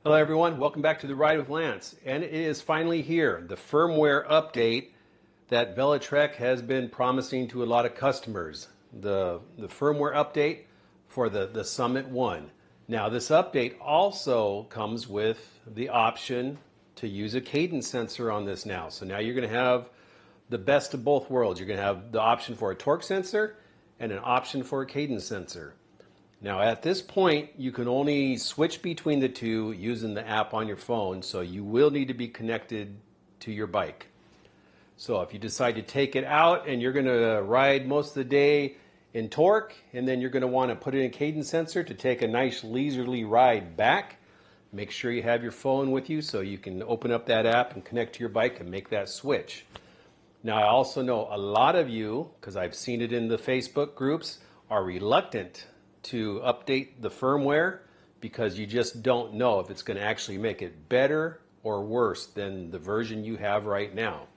Hello everyone, welcome back to the Ride with Lance. And it is finally here, the firmware update that Velotrek has been promising to a lot of customers. The firmware update for the Summit One. Now this update also comes with the option to use a cadence sensor on this now. So now you're going to have the best of both worlds. You're going to have the option for a torque sensor and an option for a cadence sensor. Now at this point, you can only switch between the two using the app on your phone, so you will need to be connected to your bike. So if you decide to take it out and you're going to ride most of the day in torque, and then you're going to want to put in a cadence sensor to take a nice leisurely ride back, make sure you have your phone with you so you can open up that app and connect to your bike and make that switch. Now I also know a lot of you, because I've seen it in the Facebook groups, are reluctant to update the firmware because you just don't know if it's going to actually make it better or worse than the version you have right now.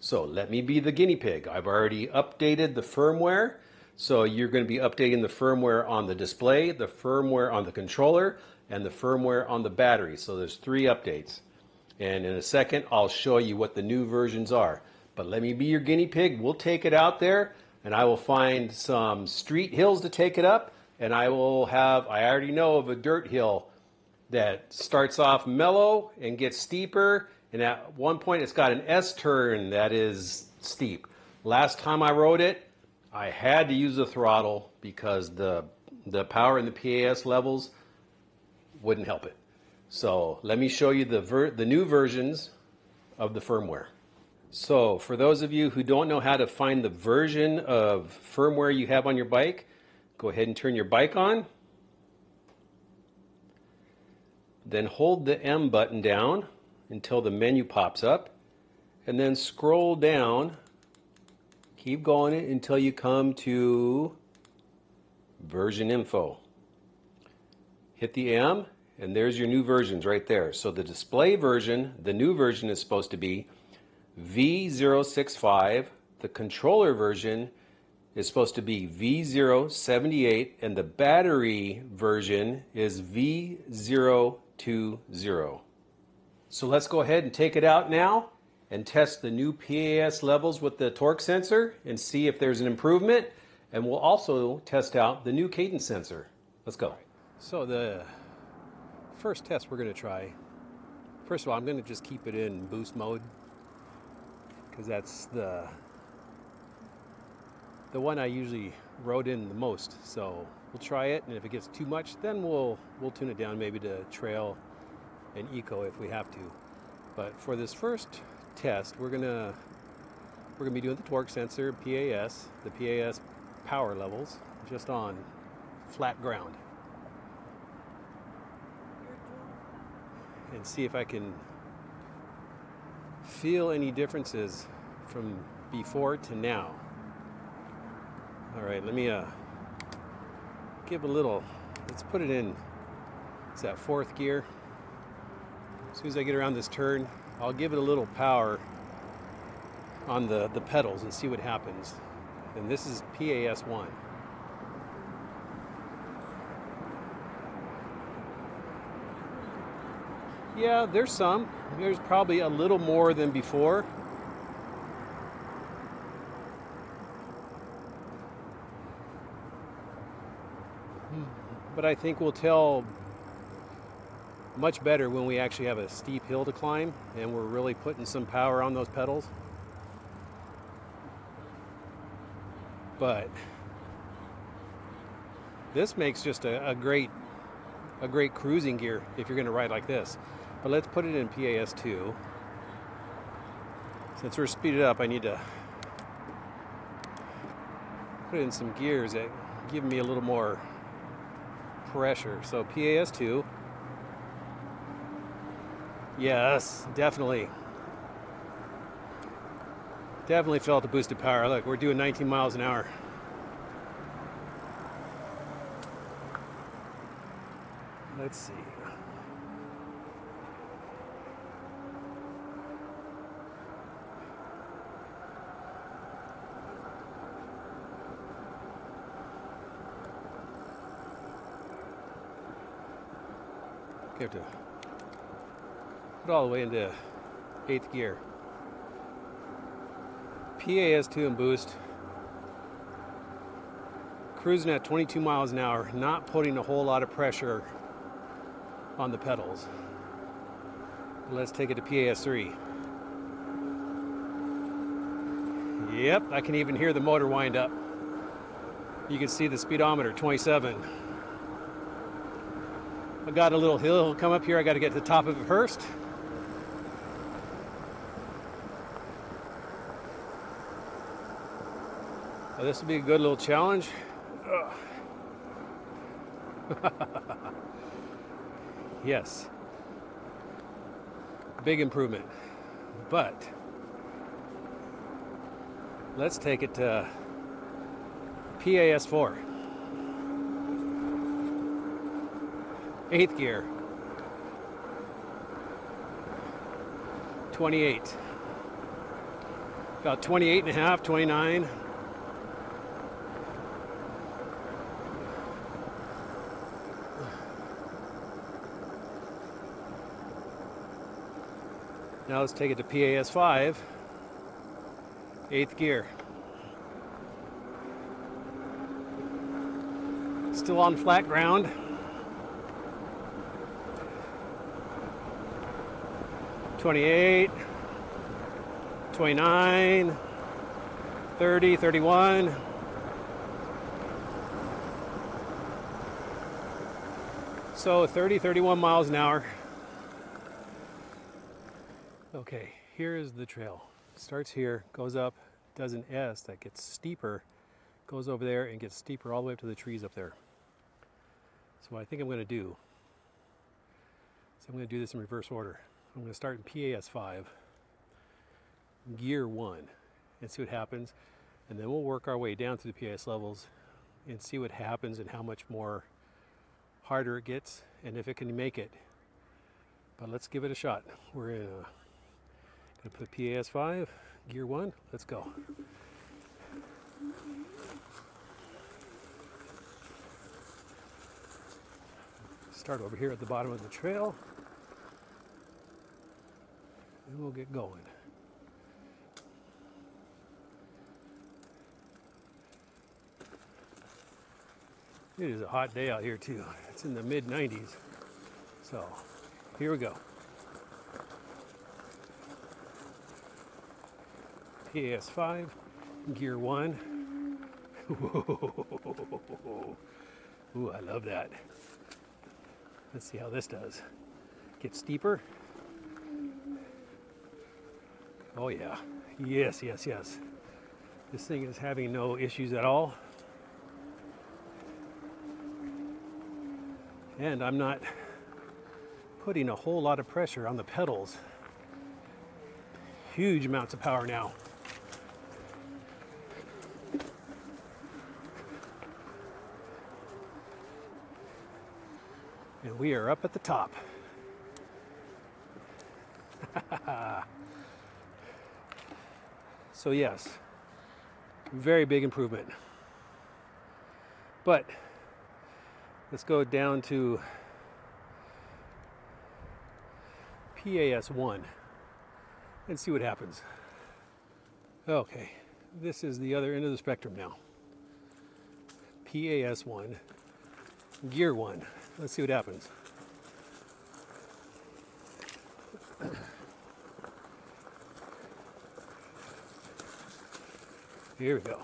So let me be the guinea pig. I've already updated the firmware. So you're going to be updating the firmware on the display, the firmware on the controller, and the firmware on the battery. So there's 3 updates. And in a second, I'll show you what the new versions are. But let me be your guinea pig. We'll take it out there, and I will find some street hills to take it up. And I already know of a dirt hill that starts off mellow and gets steeper. And at one point, it's got an S-turn that is steep. Last time I rode it, I had to use the throttle because the power in the PAS levels wouldn't help it. So let me show you the new versions of the firmware. So for those of you who don't know how to find the version of firmware you have on your bike, go ahead and turn your bike on. Then hold the M button down until the menu pops up. And then scroll down. Keep going until you come to version info. Hit the M, and there's your new versions right there. So the display version, the new version is supposed to be V065. The controller version is supposed to be V078, and the battery version is V020. So let's go ahead and take it out now and test the new PAS levels with the torque sensor and see if there's an improvement. And we'll also test out the new cadence sensor. Let's go. So the first test we're going to try, first of all, I'm going to just keep it in boost mode because that's the one I usually rode in the most. So we'll try it, and if it gets too much, then we'll tune it down maybe to trail and eco if we have to. But for this first test, we're gonna be doing the torque sensor, PAS, the PAS power levels, just on flat ground, and see if I can feel any differences from before to now. All right, let me give a little, let's put it in, it's that 4th gear. As soon as I get around this turn, I'll give it a little power on the pedals and see what happens. And this is PAS 1. Yeah, there's probably a little more than before. But I think we'll tell much better when we actually have a steep hill to climb and we're really putting some power on those pedals. But this makes just a great cruising gear if you're going to ride like this. But let's put it in PAS 2. Since we're speeded up, I need to put in some gears that give me a little more pressure. So PAS 2. Yes, definitely felt the boosted power. Look, we're doing 19 miles an hour. Let's see. You have to Put all the way into 8th gear. PAS2 and boost. Cruising at 22 miles an hour, not putting a whole lot of pressure on the pedals. Let's take it to PAS3. Yep, I can even hear the motor wind up. You can see the speedometer, 27. I got a little hill come up here. I got to get to the top of it first. Well, this will be a good little challenge. Yes. Big improvement. But let's take it to PAS4. 8th gear. 28. About 28 and a half, 29. Now let's take it to PAS5, 8th gear. Still on flat ground. $28, $29, $30, $31. So 30, 31 miles an hour. Okay, here is the trail. Starts here, goes up, does an S that gets steeper, goes over there and gets steeper all the way up to the trees up there. So what I think I'm going to do is I'm going to do this in reverse order. I'm going to start in PAS5, gear 1, and see what happens. And then we'll work our way down through the PAS levels and see what happens and how much more harder it gets and if it can make it. But let's give it a shot. We're in going to put PAS5, gear 1, let's go. Start over here at the bottom of the trail. And we'll get going. It is a hot day out here too. It's in the mid 90s. So here we go. PAS5, gear 1. Ooh, I love that. Let's see how this does. Get steeper. Oh yeah, yes, yes, yes. This thing is having no issues at all. And I'm not putting a whole lot of pressure on the pedals. Huge amounts of power now. And we are up at the top. So yes, very big improvement. But let's go down to PAS1 and see what happens. Okay, this is the other end of the spectrum now. PAS1, gear 1. Let's see what happens. Here we go.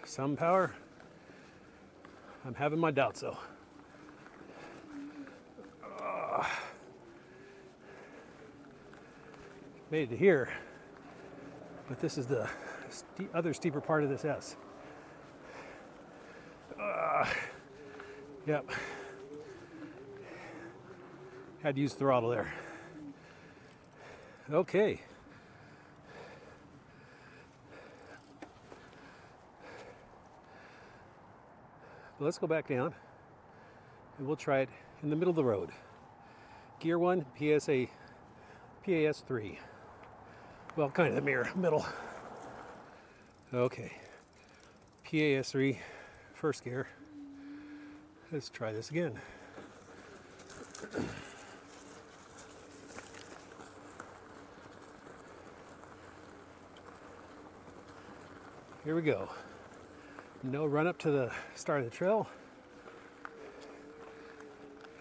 Some power. I'm having my doubts though. Made it to here, but this is the other steeper part of this S. Yep. Had to use the throttle there. Okay. Let's go back down and we'll try it in the middle of the road. Gear 1, PAS3. Well, kind of the mirror, middle. Okay. PAS3, first gear. Let's try this again. Here we go. No run up to the start of the trail.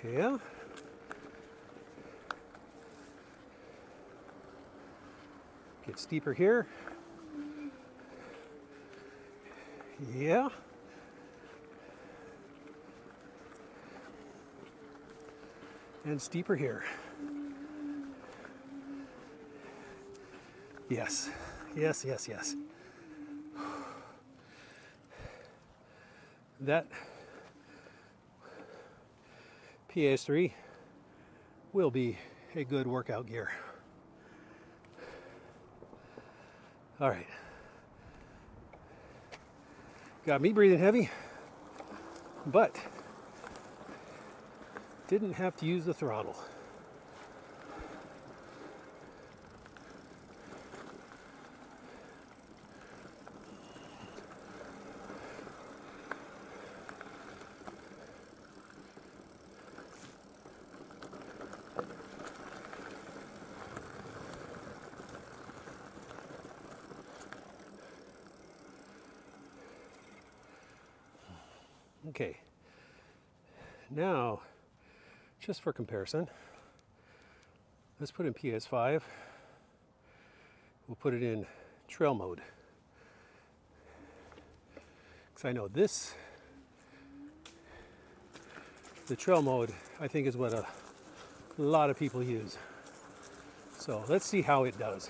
Yeah. Get steeper here. Yeah. And steeper here. Yes. Yes, yes, yes. That PAS3 will be a good workout gear. All right. Got me breathing heavy, but didn't have to use the throttle. Okay, now, just for comparison, let's put in PAS5. We'll put it in trail mode. Because I know this, the trail mode, I think is what a lot of people use. So let's see how it does.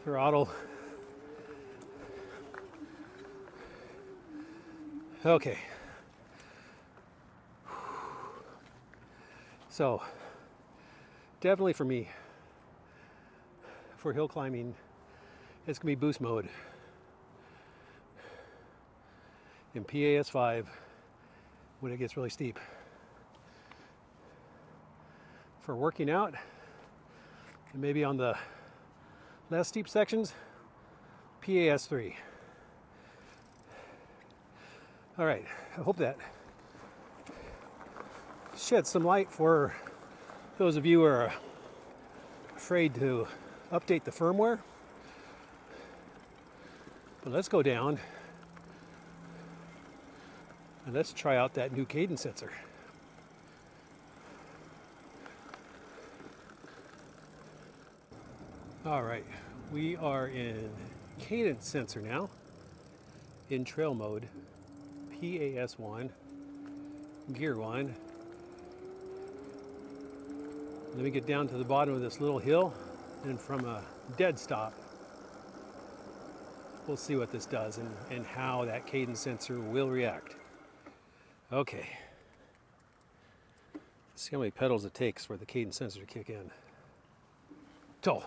Throttle. Okay. So, definitely for me, for hill climbing, it's gonna be boost mode in PAS5 when it gets really steep. For working out, and maybe on the less steep sections, PAS3. All right, I hope that sheds some light for those of you who are afraid to update the firmware. But let's go down and let's try out that new cadence sensor. All right, we are in cadence sensor now, in trail mode, PAS1, gear 1. Let me get down to the bottom of this little hill, and from a dead stop, we'll see what this does and how that cadence sensor will react. Okay. Let's see how many pedals it takes for the cadence sensor to kick in. So,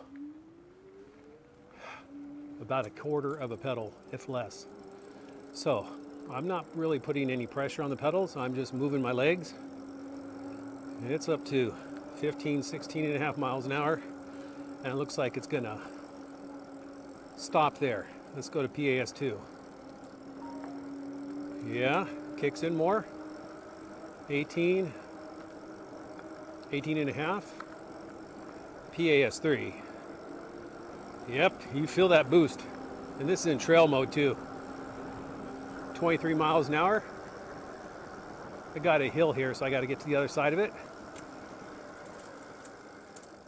about a quarter of a pedal, if less. So, I'm not really putting any pressure on the pedals, I'm just moving my legs. And it's up to 15, 16 and a half miles an hour. And it looks like it's gonna stop there. Let's go to PAS2. Yeah, kicks in more. 18, 18 and a half. PAS3. Yep, you feel that boost. And this is in trail mode too. 23 miles an hour. I got a hill here, so I got to get to the other side of it.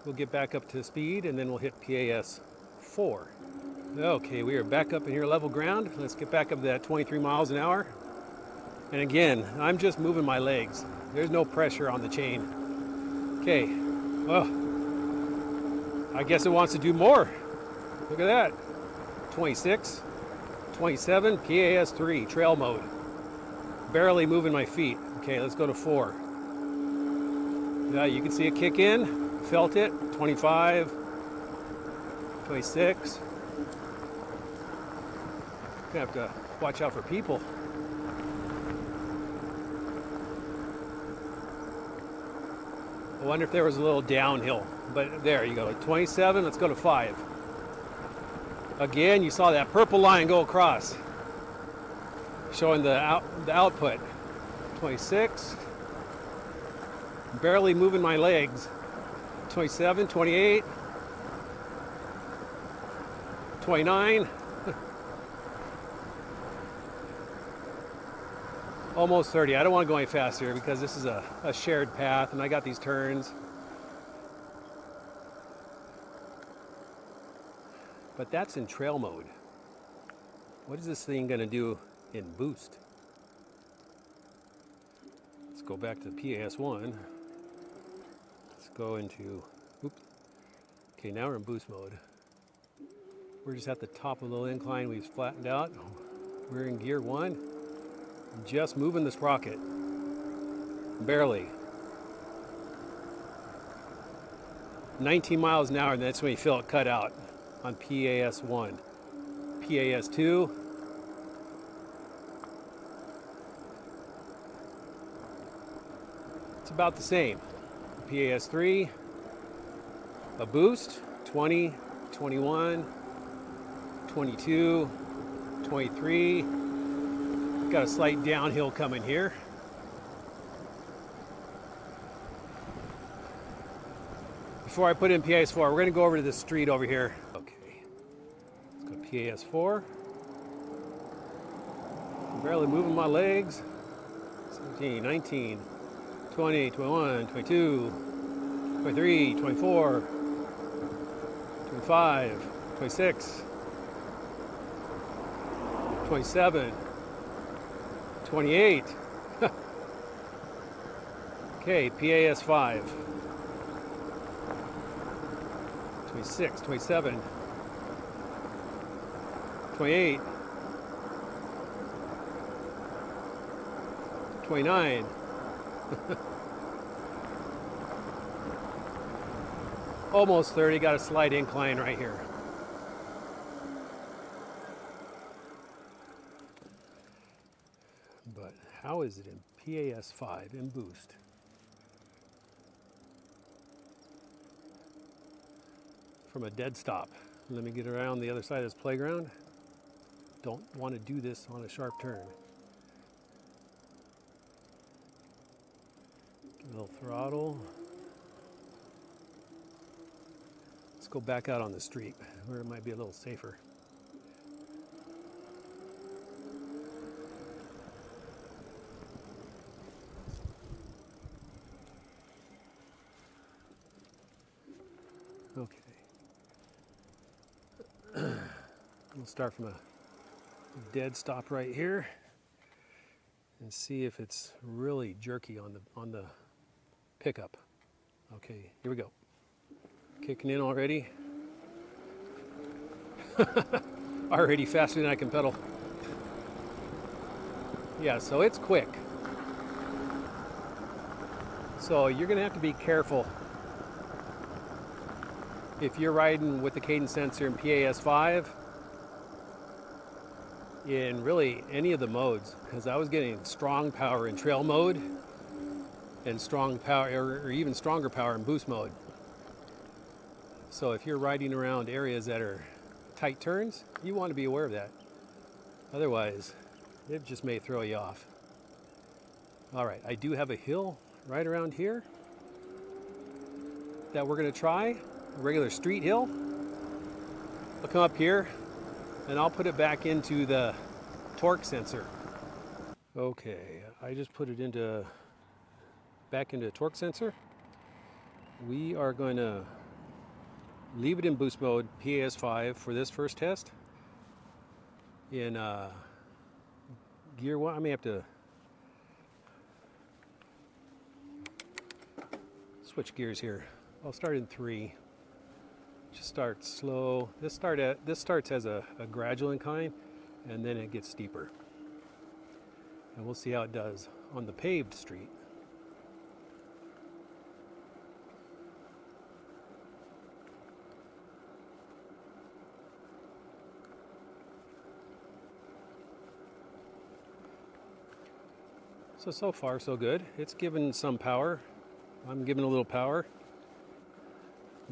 We'll get back up to speed and then we'll hit PAS4. Okay, we are back up in here level ground. Let's get back up to that 23 miles an hour. And again, I'm just moving my legs. There's no pressure on the chain. Okay, oh, I guess it wants to do more. Look at that. 26, 27, PAS3, trail mode. barely moving my feet. Okay, let's go to 4. Yeah, you can see it kick in. Felt it. 25, 26. Gonna have to watch out for people. I wonder if there was a little downhill, but there you go. 27, let's go to 5. Again, you saw that purple line go across, showing the output. 26, barely moving my legs. 27, 28, 29. Almost 30. I don't want to go any faster because this is a shared path and I got these turns. But that's in trail mode. What is this thing going to do in boost? Let's go back to PAS1. Let's go into, oops. Okay, now we're in boost mode. We're just at the top of the incline. We've flattened out. We're in gear 1. Just moving the sprocket. Barely. 19 miles an hour, and that's when you feel it cut out on PAS1. PAS2. It's about the same. PAS3. A boost. 20, 21, 22, 23. Got a slight downhill coming here. Before I put in PAS4, we're going to go over to the street over here. Okay, let's go PAS4. I'm barely moving my legs. 17, 19, 20, 21, 22, 23, 24, 25, 26, 27, 28. Okay, PAS5. 26, 27, 28, 29. Almost 30, got a slight incline right here. But how is it in PAS5 in boost? From a dead stop. Let me get around the other side of this playground. Don't want to do this on a sharp turn. Give a little throttle. Let's go back out on the street where it might be a little safer. Okay. We'll start from a dead stop right here and see if it's really jerky on the pickup. Okay, here we go. Kicking in already. Already faster than I can pedal. Yeah, so it's quick. So you're gonna have to be careful if you're riding with the cadence sensor in PAS5 in really any of the modes, because I was getting strong power in trail mode and strong power or even stronger power in boost mode. So if you're riding around areas that are tight turns, you want to be aware of that. Otherwise, it just may throw you off. All right, I do have a hill right around here that we're going to try, a regular street hill. I'll come up here and I'll put it back into the torque sensor. Okay, I just put it back into torque sensor. We are going to leave it in boost mode, PAS5, for this first test. In gear 1, I may have to switch gears here. I'll start in 3. Just start slow. This starts as a gradual incline, and then it gets steeper. And we'll see how it does on the paved street. So far so good. It's given some power. I'm giving a little power,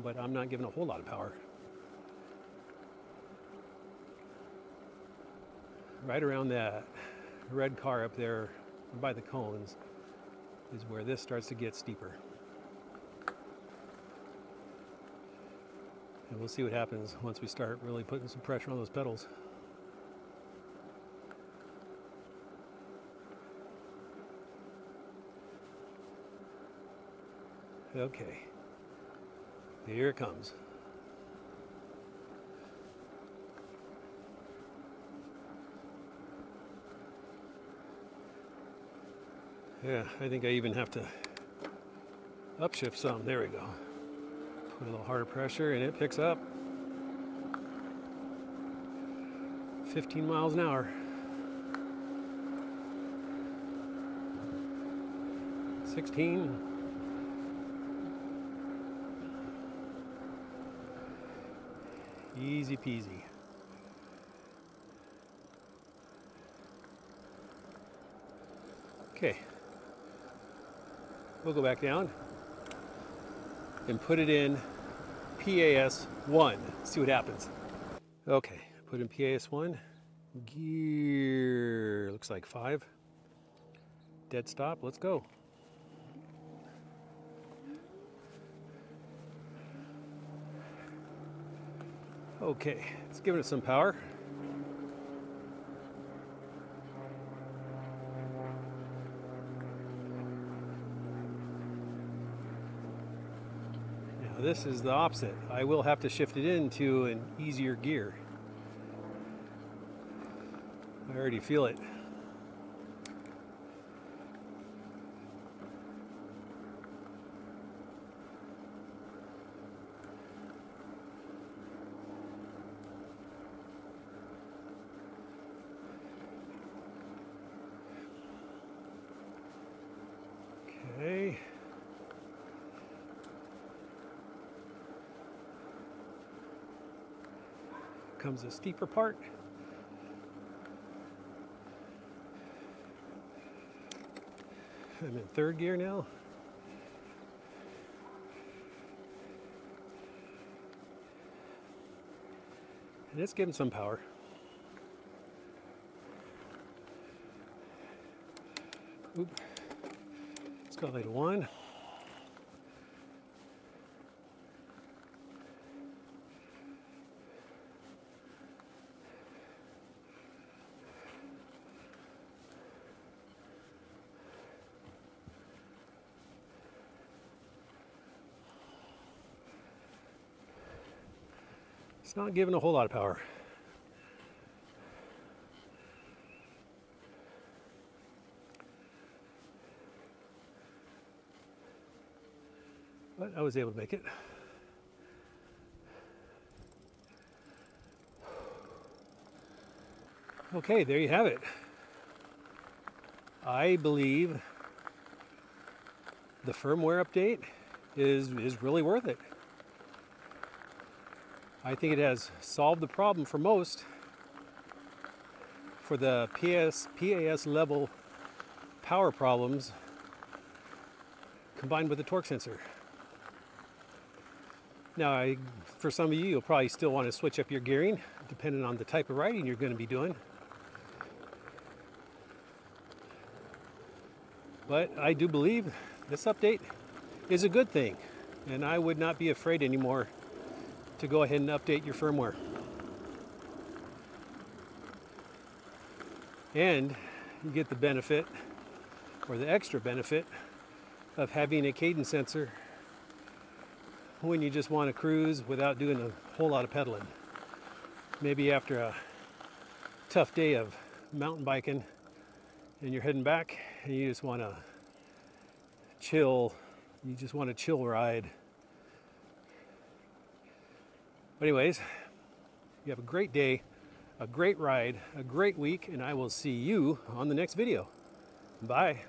but I'm not giving a whole lot of power. Right around that red car up there by the cones is where this starts to get steeper. And we'll see what happens once we start really putting some pressure on those pedals. Okay, here it comes. Yeah, I think I even have to upshift some. There we go. Put a little harder pressure and it picks up. 15 miles an hour. 16. Easy peasy. Okay. We'll go back down and put it in PAS 1. See what happens. Okay, put in PAS 1. Gear looks like 5. Dead stop. Let's go. Okay, it's giving it some power. Now this is the opposite. I will have to shift it into an easier gear. I already feel it. Okay. Comes the steeper part. I'm in third gear now. And it's giving some power. Oop. Let's go to 1. It's not giving a whole lot of power. But I was able to make it. Okay, there you have it. I believe the firmware update is really worth it. I think it has solved the problem for most for the PAS level power problems combined with the torque sensor. Now, for some of you, you'll probably still want to switch up your gearing depending on the type of riding you're going to be doing. But I do believe this update is a good thing, and I would not be afraid anymore to go ahead and update your firmware. And you get the benefit, or the extra benefit, of having a cadence sensor when you just want to cruise without doing a whole lot of pedaling. Maybe after a tough day of mountain biking and you're heading back and you just want to chill, you just want a chill ride. But anyways, you have a great day, a great ride, a great week, and I will see you on the next video. Bye.